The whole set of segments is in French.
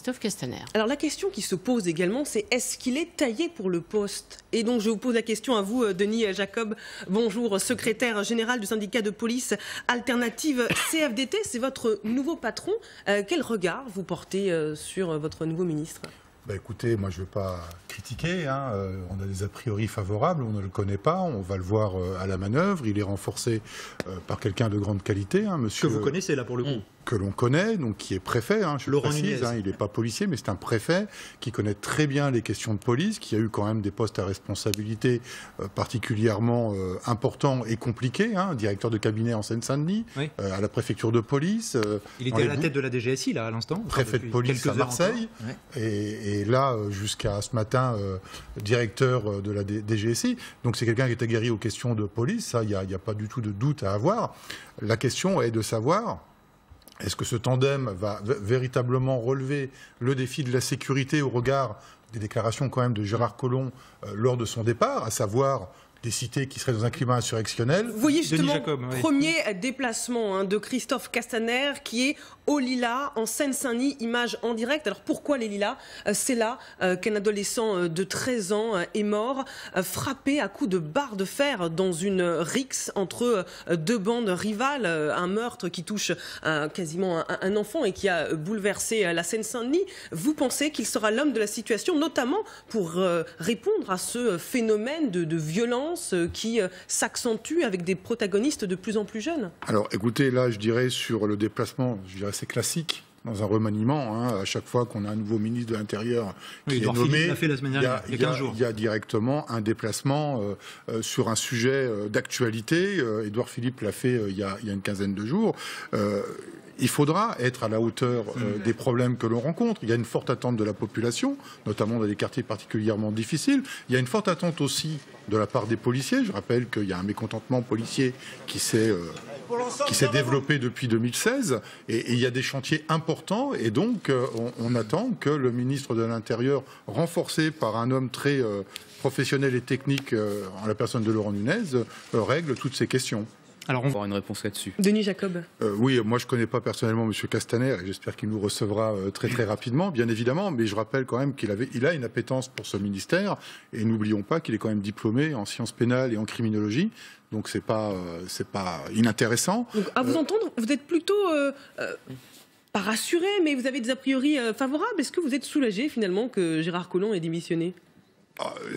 Christophe Castaner. Alors la question qui se pose également, c'est est-ce qu'il est taillé pour le poste? Et donc je vous pose la question à vous, Denis Jacob. Bonjour, secrétaire général du syndicat de police Alternative CFDT. C'est votre nouveau patron. Quel regard vous portez sur votre nouveau ministre? Écoutez, moi je ne veux pas critiquer, on a des a priori favorables, on ne le connaît pas, on va le voir à la manœuvre, il est renforcé par quelqu'un de grande qualité, monsieur... Que vous connaissez là pour le coup. Que l'on connaît, donc qui est préfet, je Laurent précise, Nunez. il n'est pas policier, mais c'est un préfet qui connaît très bien les questions de police, qui a eu quand même des postes à responsabilité particulièrement importants et compliqués, directeur de cabinet en Seine-Saint-Denis, Oui. à la préfecture de police. Il était à la tête de la DGSI là à l'instant. Préfet de police à Marseille, et là, jusqu'à ce matin, directeur de la DGSI. Donc c'est quelqu'un qui est aguerri aux questions de police, ça, il n'y a pas du tout de doute à avoir. La question est de savoir... Est-ce que ce tandem va véritablement relever le défi de la sécurité au regard des déclarations quand même de Gérard Collomb lors de son départ, à savoir des cités qui seraient dans un climat insurrectionnel? Vous voyez justement, Jacob, oui. premier déplacement de Christophe Castaner qui est au Lilas, en Seine-Saint-Denis, image en direct. Alors pourquoi les Lilas? C'est là qu'un adolescent de 13 ans est mort, frappé à coups de barre de fer dans une rixe entre deux bandes rivales. Un meurtre qui touche quasiment un enfant et qui a bouleversé la Seine-Saint-Denis. Vous pensez qu'il sera l'homme de la situation, notamment pour répondre à ce phénomène de violence qui s'accentue avec des protagonistes de plus en plus jeunes? Alors écoutez, là je dirais sur le déplacement, c'est classique dans un remaniement, à chaque fois qu'on a un nouveau ministre de l'Intérieur qui est nommé, l'a fait la semaine dernière, il y a 15 jours. Il y a directement un déplacement sur un sujet d'actualité. Édouard Philippe l'a fait il y a une quinzaine de jours. Il faudra être à la hauteur des problèmes que l'on rencontre. Il y a une forte attente de la population, notamment dans des quartiers particulièrement difficiles. Il y a une forte attente aussi de la part des policiers. Je rappelle qu'il y a un mécontentement policier qui s'est développé depuis 2016 et il y a des chantiers importants et donc on attend que le ministre de l'Intérieur, renforcé par un homme très professionnel et technique en la personne de Laurent Nunez, règle toutes ces questions. Alors on va avoir une réponse là-dessus. Denis Jacob. Oui, moi je ne connais pas personnellement M. Castaner et j'espère qu'il nous recevra très rapidement, bien évidemment, mais je rappelle quand même qu'il a une appétence pour ce ministère et n'oublions pas qu'il est quand même diplômé en sciences pénales et en criminologie, donc c'est pas inintéressant. Donc, à vous entendre, vous êtes plutôt pas rassuré, mais vous avez des a priori favorables. Est-ce que vous êtes soulagé finalement que Gérard Collomb ait démissionné?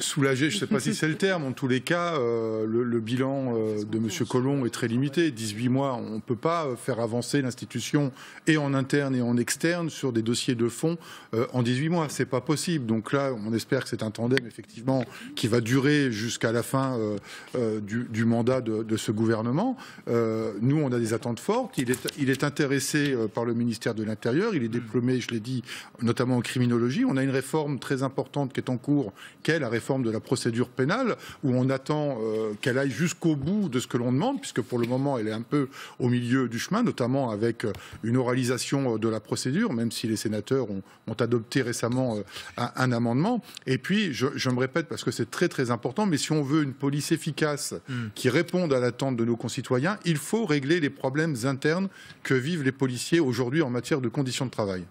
Soulagé, je ne sais pas si c'est le terme. En tous les cas, le bilan de M. Collomb est très limité. 18 mois, on ne peut pas faire avancer l'institution et en interne et en externe sur des dossiers de fond en 18 mois. Ce n'est pas possible. Donc là, on espère que c'est un tandem, effectivement, qui va durer jusqu'à la fin du mandat de ce gouvernement. Nous, on a des attentes fortes. Il est intéressé par le ministère de l'Intérieur. Il est diplômé, je l'ai dit, notamment en criminologie. On a une réforme très importante qui est en cours, qu'est la réforme de la procédure pénale, où on attend qu'elle aille jusqu'au bout de ce que l'on demande, puisque pour le moment, elle est un peu au milieu du chemin, notamment avec une oralisation de la procédure, même si les sénateurs ont adopté récemment un amendement. Et puis, je me répète, parce que c'est très important, mais si on veut une police efficace qui réponde à l'attente de nos concitoyens, il faut régler les problèmes internes que vivent les policiers aujourd'hui en matière de conditions de travail.